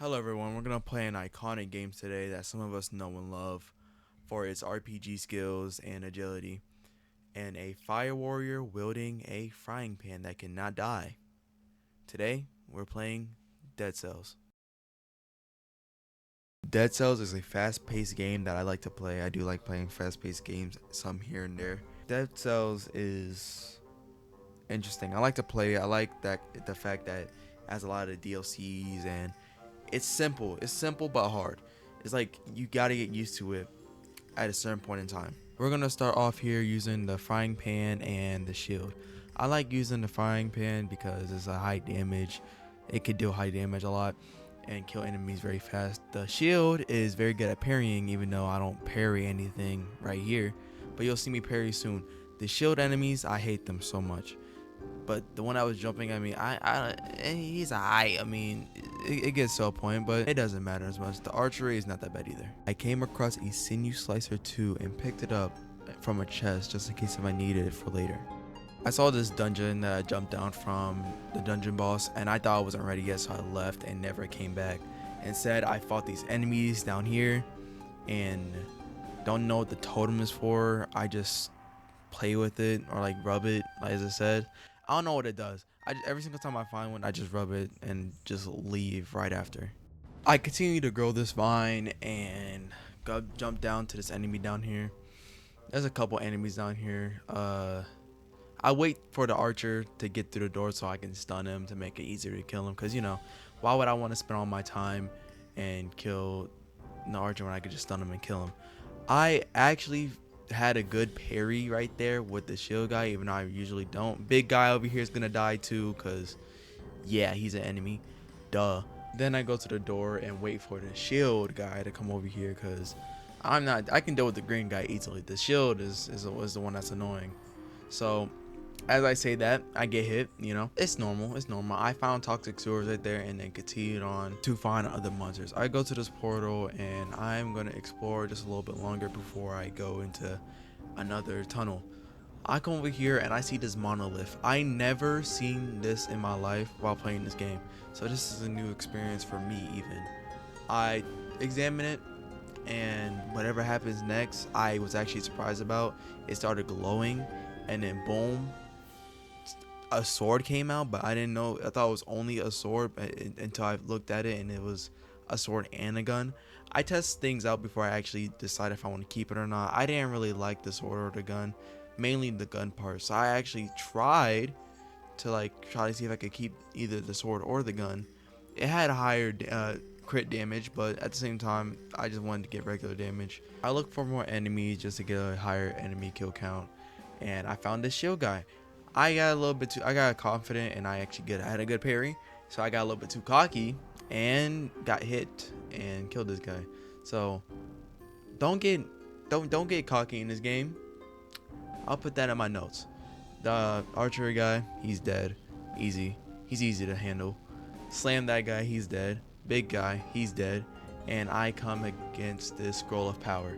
Hello everyone, we're gonna play an iconic game today that some of us know and love for its RPG skills and agility, and a fire warrior wielding a frying pan that cannot die. Today, we're playing Dead Cells. Dead Cells is a fast-paced game that I like to play. I do like playing fast-paced games, some here and there. Dead Cells is interesting. I like to play. I like that the fact that it has a lot of DLCs and it's simple. It's simple but hard. It's like you gotta get used to it at a certain point in time. We're gonna start off here using the frying pan and the shield. I like using the frying pan because it's a high damage. It could deal high damage a lot and kill enemies very fast. The shield is very good at parrying, even though I don't parry anything right here. But you'll see me parry soon. The shield enemies, I hate them so much. But the one I was jumping at me, he's alright. I mean, it gets to a point, but it doesn't matter as much. The archery is not that bad either. I came across a sinew slicer too and picked it up from a chest just in case if I needed it for later. I saw this dungeon that I jumped down from the dungeon boss, and I thought I wasn't ready yet, so I left and never came back. Instead, I fought these enemies down here, and don't know what the totem is for. I just play with it or like rub it, like as I said. I don't know what it does. Every single time I find one, I just rub it and just leave right after. I continue to grow this vine and jump down to this enemy down here. There's a couple enemies down here. I wait for the archer to get through the door so I can stun him to make it easier to kill him. Cause why would I want to spend all my time and kill the archer when I could just stun him and kill him? I actually had a good parry right there with the shield guy, even though I usually don't. Big guy over here is gonna die too, cause yeah, he's an enemy. Duh. Then I go to the door and wait for the shield guy to come over here, cause I can deal with the green guy easily. The shield is the one that's annoying. So as I say that, I get hit, it's normal. It's normal. I found toxic sewers right there and then continued on to find other monsters. I go to this portal and I'm going to explore just a little bit longer before I go into another tunnel. I come over here and I see this monolith. I never seen this in my life while playing this game. So this is a new experience for me even. I examine it and whatever happens next, I was actually surprised about. It started glowing and then boom, a sword came out, but I didn't know. I thought it was only a sword until I looked at it and it was a sword and a gun. I test things out before I actually decide if I want to keep it or not. I didn't really like the sword or the gun, mainly the gun part. So I actually tried to try to see if I could keep either the sword or the gun. It had a higher crit damage, but at the same time, I just wanted to get regular damage. I looked for more enemies just to get a higher enemy kill count, and I found this shield guy. I got confident and I had a good parry. So I got a little bit too cocky and got hit and killed this guy. So don't get cocky in this game. I'll put that in my notes. The archery guy, he's dead. Easy. He's easy to handle. Slam that guy, he's dead. Big guy, he's dead. And I come against this scroll of power.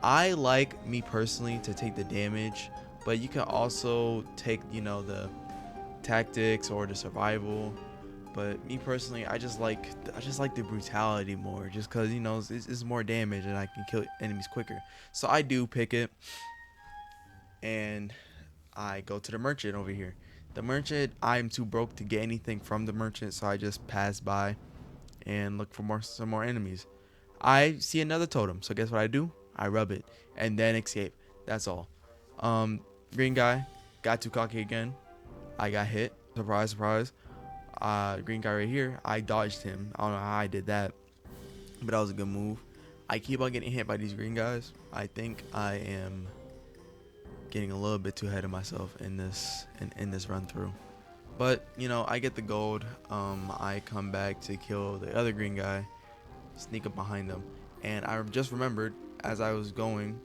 I like, me personally, to take the damage, but you can also take the tactics or the survival. But me personally, I just like the brutality more, just because it's more damage and I can kill enemies quicker. So I do pick it, and I go to the merchant over here. The merchant, I'm too broke to get anything from the merchant, so I just pass by and look for some more enemies. I see another totem, so guess what I do? I rub it and then escape. That's all. Green guy got too cocky again. I got hit. Surprise, surprise. Green guy right here, I dodged him. I don't know how I did that, but that was a good move. I keep on getting hit by these green guys. I think I am getting a little bit too ahead of myself in this run through. But I get the gold. I come back to kill the other green guy, sneak up behind them, and I just remembered as I was going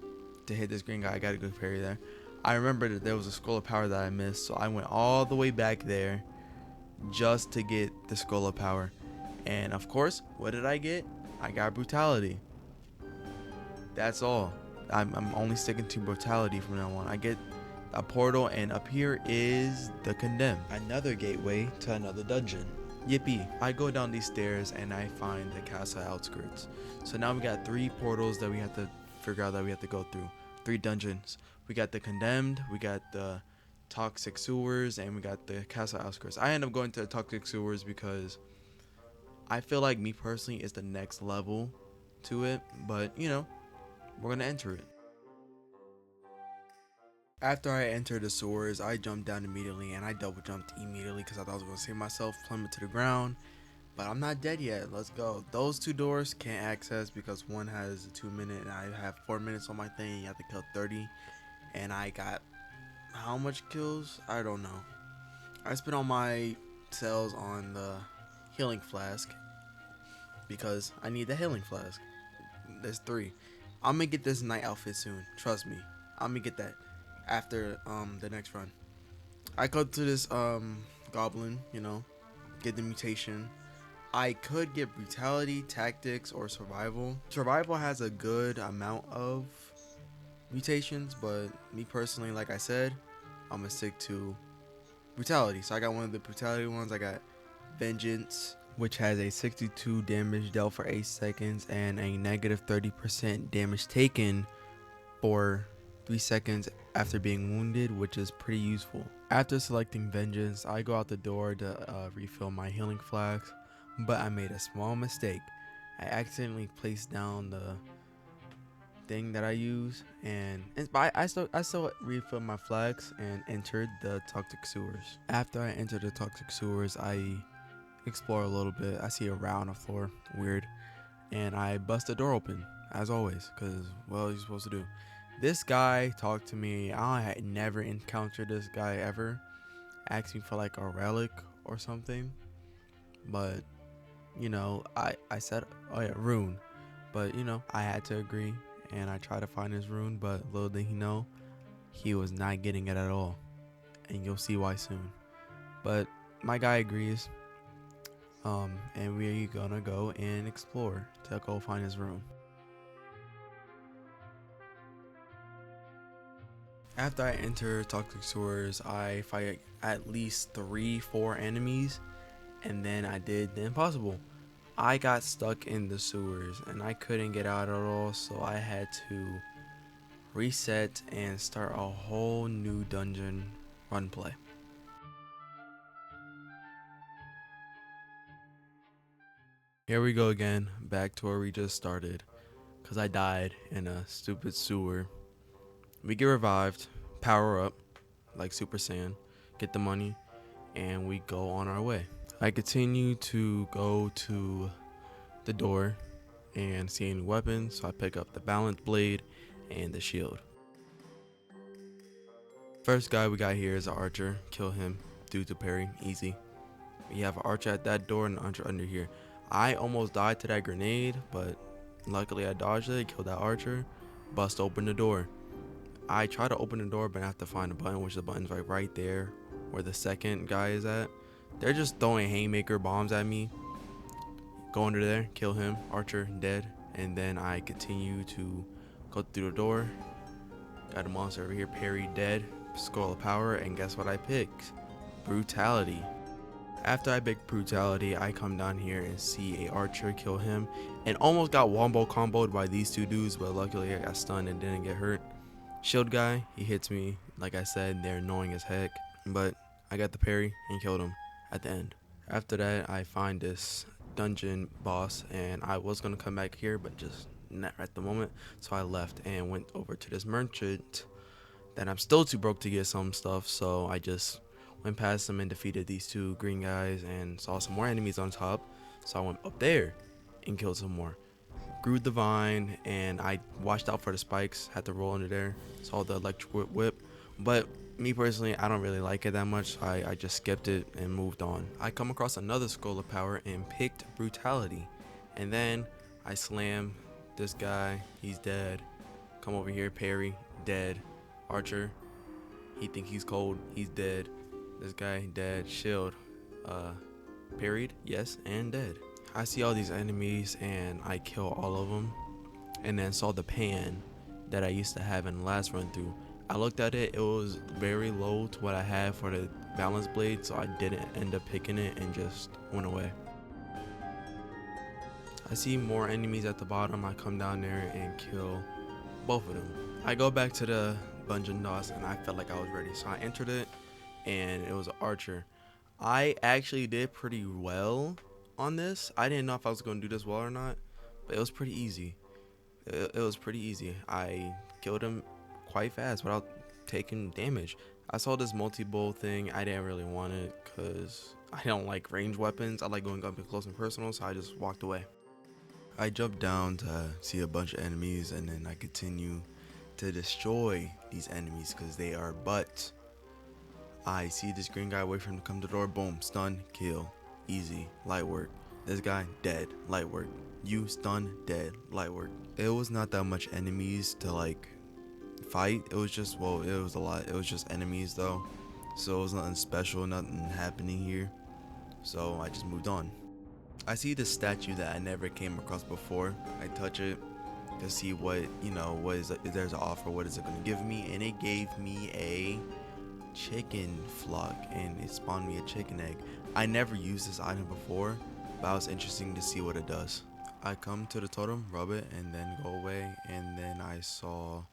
to hit this green guy, I got a good parry there. I remembered that there was a scroll of power that I missed, so I went all the way back there just to get the scroll of power. And of course, what did I get? I got brutality. That's all. I'm only sticking to brutality from now on. I get a portal, and up here is the condemned, another gateway to another dungeon. Yippee. I go down these stairs and I find the castle outskirts. So now we got 3 portals that we have to figure out that we have to go through. 3 dungeons. We got the condemned, we got the toxic sewers, and we got the castle outskirts. I end up going to the toxic sewers because I feel like, me personally, is the next level to it, but you know, we're gonna enter it. After I entered the sewers, I jumped down immediately and I double jumped immediately because I thought I was gonna save myself, plummet to the ground. But I'm not dead yet. Let's go. Those 2 doors can't access because one has a 2-minute and I have 4 minutes on my thing. You have to kill 30. And I got how much kills? I don't know. I spent all my cells on the healing flask because I need the healing flask. There's 3. I'm gonna get this night outfit soon. Trust me. I'm gonna get that after the next run. I go to this goblin, you know, get the mutation. I could get brutality, tactics, or survival. Survival has a good amount of mutations, but me personally, like I said, I'm gonna stick to brutality. So I got one of the brutality ones. I got vengeance, which has a 62 damage dealt for 8 seconds and a negative 30% damage taken for 3 seconds after being wounded, which is pretty useful. After selecting vengeance, I go out the door to refill my healing flask, but I made a small mistake. I accidentally placed down the thing that I use, and I still refilled my flags and entered the toxic sewers. After I entered the toxic sewers, I explore a little bit. I see a rat on the floor, weird, and I bust the door open as always, because well, you're supposed to do. This guy talked to me. I had never encountered this guy ever. Asked me for like a relic or something, but you know, I said, oh yeah, rune, but you know, I had to agree, and I tried to find his rune, but little did he know, he was not getting it at all, and you'll see why soon. But my guy agrees, and we're gonna go and explore to go find his rune. After I enter toxic sewers, I fight at least 3-4 enemies, and then I did the impossible. I got stuck in the sewers and I couldn't get out at all, so I had to reset and start a whole new dungeon run play. Here we go again, back to where we just started, because I died in a stupid sewer. We get revived, power up like Super Saiyan, get the money, and we go on our way. I continue to go to the door and see any weapons, so I pick up the balance blade and the shield. First guy we got here is an archer. Kill him due to parry, easy. We have an archer at that door and an archer under here. I almost died to that grenade, but luckily I dodged it, killed that archer, bust open the door. I try to open the door, but I have to find a button, which the button's right there where the second guy is at. They're just throwing haymaker bombs at me. Go under there, kill him, archer dead, and then I continue to go through the door. Got a monster over here, parry dead, skull of power, and guess what I picked? Brutality. After I pick brutality, I come down here and see a archer, kill him, and almost got wombo comboed by these 2 dudes, but luckily I got stunned and didn't get hurt. Shield guy, he hits me, like I said, they're annoying as heck, but I got the parry and killed him at the end. After that, I find this dungeon boss, and I was gonna come back here, but just not at the moment, so I left and went over to this merchant that I'm still too broke to get some stuff, so I just went past him and defeated these 2 green guys and saw some more enemies on top, so I went up there and killed some more. Grew the vine, and I watched out for the spikes, had to roll under there, saw the electric whip, but me personally, I don't really like it that much, so I just skipped it and moved on. I come across another skull of power and picked brutality, and then I slam this guy, he's dead. Come over here, parry, dead. Archer, he think he's cold, he's dead. This guy dead. Shield, parried, yes, and dead. I see all these enemies and I kill all of them, and then saw the pan that I used to have in the last run through. I looked at it, it was very low to what I had for the balance blade, so I didn't end up picking it and just went away. I see more enemies at the bottom. I come down there and kill both of them. I go back to the dungeon DOS and I felt like I was ready, so I entered it and it was an archer. I actually did pretty well on this. I didn't know if I was going to do this well or not, but it was pretty easy. It was pretty easy. I killed him quite fast without taking damage. I saw this multi-bow thing. I didn't really want it because I don't like range weapons. I like going up close and personal, so I just walked away. I jumped down to see a bunch of enemies, and then I continue to destroy these enemies because they are butts. I see this green guy wait for him to come to the door. Boom, stun, kill, easy, light work. This guy dead, light work. You stun, dead, light work. It was not that much enemies to like fight. It was just, well, it was a lot. It was just enemies though, so it was nothing special, nothing happening here. So I just moved on. I see this statue that I never came across before. I touch it to see what, what is if there's an offer, what is it gonna give me, and it gave me a chicken flock, and it spawned me a chicken egg. I never used this item before, but it was interesting to see what it does. I come to the totem, rub it, and then go away, and then I saw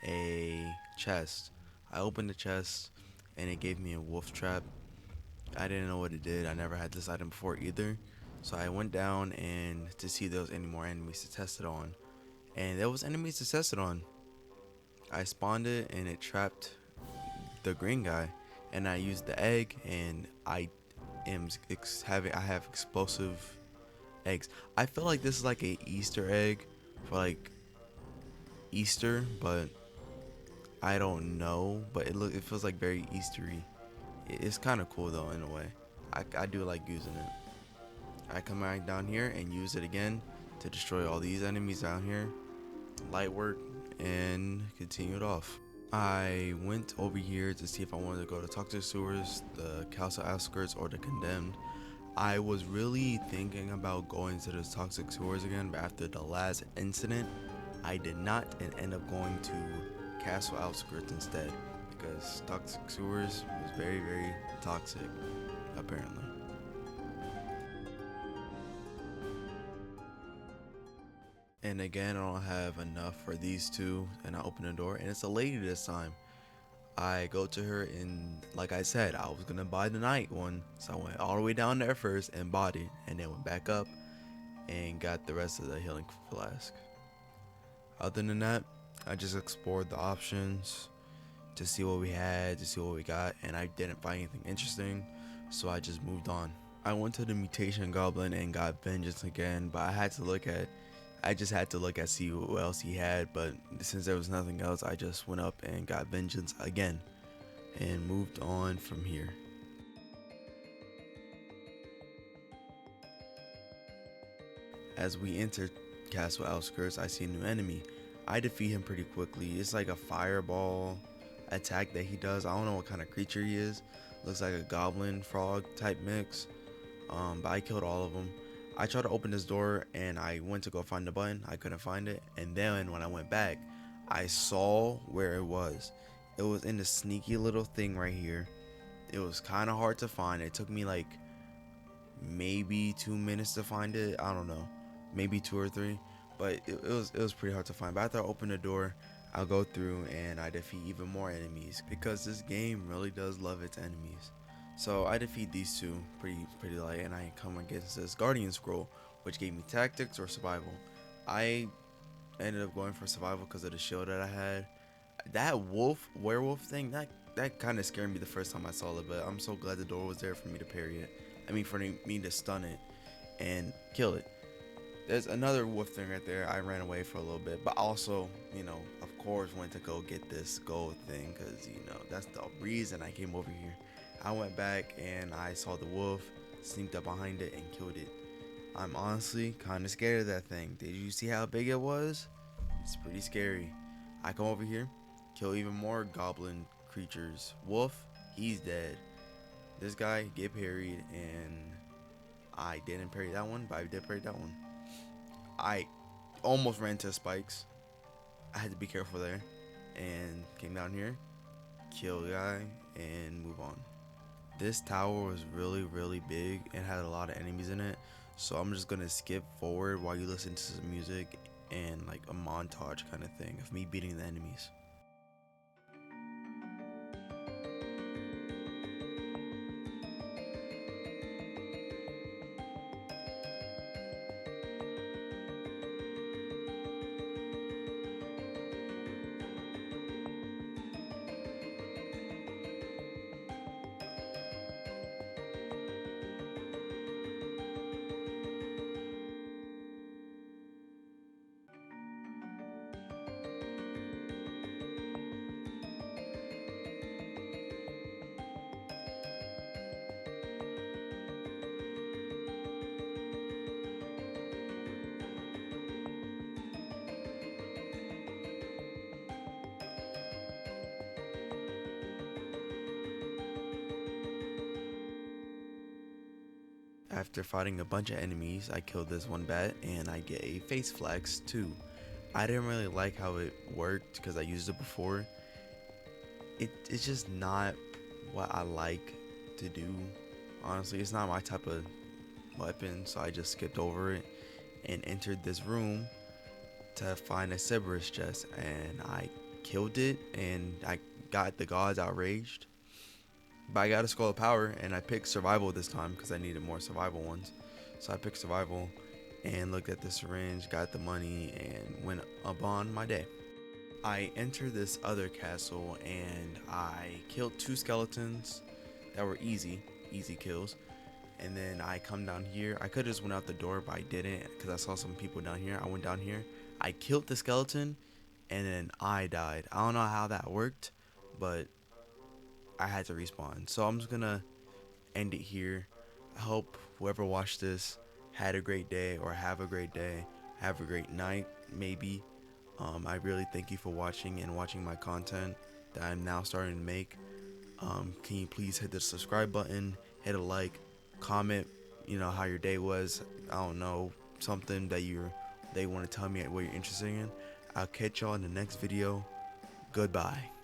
a chest. I opened the chest and it gave me a wolf trap. I didn't know what it did. I never had this item before either. So I went down and to see if there was any more enemies to test it on. And there was enemies to test it on. I spawned it and it trapped the green guy. And I used the egg and I have explosive eggs. I feel like this is like a Easter egg for like Easter, but I don't know. But it feels like very Eastery. It's kind of cool though in a way. I do like using it. I come right down here and use it again to destroy all these enemies down here. Light work and continued off. I went over here to see if I wanted to go to Toxic Sewers, the Castle Outskirts, or the Condemned. I was really thinking about going to the Toxic Sewers again, but after the last incident, I did not and end up going to Castle Outskirts instead because Toxic Sewers was very, very toxic, apparently. And again, I don't have enough for these two, and I open the door, and it's a lady this time. I go to her, and like I said, I was gonna buy the night one, so I went all the way down there first and bought it, and then went back up and got the rest of the healing flask. Other than that, I just explored the options to see what we had, to see what we got, and I didn't find anything interesting, so I just moved on. I went to the Mutation Goblin and got Vengeance again, but I just had to look at see what else he had, but since there was nothing else, I just went up and got Vengeance again and moved on from here. As we enter Castle Outskirts, I see a new enemy. I defeat him pretty quickly. It's like a fireball attack that he does. I don't know what kind of creature he is. Looks like a goblin frog type mix. But I killed all of them. I tried to open this door and I went to go find the button. I couldn't find it. And then when I went back, I saw where it was. It was in this sneaky little thing right here. It was kind of hard to find. It took me like maybe 2 minutes to find it. I don't know, maybe 2 or 3. But it was pretty hard to find. But after I open the door, I'll go through and I defeat even more enemies because this game really does love its enemies. So I defeat these two pretty light, and I come against this Guardian Scroll, which gave me tactics or survival. I ended up going for survival because of the shield that I had. That werewolf thing, that kind of scared me the first time I saw it, but I'm so glad the door was there for me to parry it. I mean, for me to stun it and kill it. There's another wolf thing right there. I ran away for a little bit, but also, of course, went to go get this gold thing because, that's the reason I came over here. I went back and I saw the wolf, sneaked up behind it and killed it. I'm honestly kind of scared of that thing. Did you see how big it was? It's pretty scary. I come over here, kill even more goblin creatures. Wolf, he's dead. This guy get parried, and I didn't parry that one, but I did parry that one. I almost ran to spikes. I had to be careful there, and came down here, kill the guy, and move on. This tower was really big and had a lot of enemies in it, so I'm just gonna skip forward while you listen to some music and like a montage kind of thing of me beating the enemies. After fighting a bunch of enemies, I killed this one bat and I get a face flex too. I didn't really like how it worked because I used it before. It's just not what I like to do. Honestly, it's not my type of weapon, so I just skipped over it and entered this room to find a Cerberus chest, and I killed it and I got the gods outraged. But I got a Skull of Power and I picked Survival this time because I needed more survival ones. So I picked Survival and looked at the syringe, got the money, and went upon my day. I entered this other castle and I killed 2 skeletons that were easy kills. And then I come down here. I could have just went out the door, but I didn't because I saw some people down here. I went down here. I killed the skeleton and then I died. I don't know how that worked, but I had to respawn. So I'm just gonna end it here. I hope whoever watched this had a great day, or have a great day, have a great night, maybe. I really thank you for watching and watching my content that I'm now starting to make. Can you please hit the subscribe button, hit a like, comment, how your day was. I don't know, something that they want to tell me what you're interested in. I'll catch y'all in the next video. Goodbye.